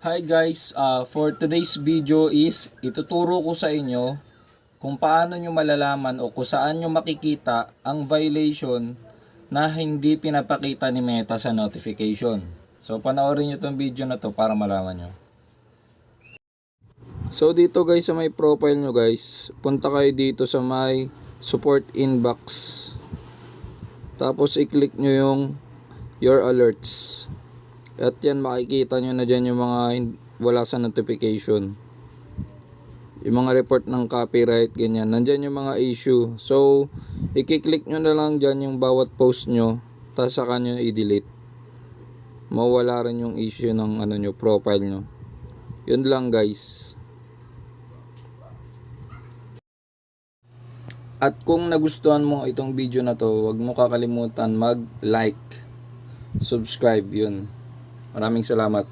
Hi guys, for today's video is ituturo ko sa inyo kung paano nyo malalaman o kung saan nyo makikita ang violation na hindi pinapakita ni Meta sa notification. So panoorin nyo tong video na to para malaman nyo. So dito guys sa may profile nyo guys, punta kayo dito sa may support inbox. Tapos i-click nyo yung your alerts. At yan makikita nyo na dyan yung mga wala sa notification. Yung mga report ng copyright, ganyan. Nandyan yung mga issue. So, i-click nyo na lang dyan yung bawat post nyo. Tapos saka nyo i-delete. Mawala rin yung issue ng nyo, profile nyo. Yun lang guys. At kung nagustuhan mo itong video na to, huwag mo kakalimutan mag-like, subscribe, yun. Maraming salamat.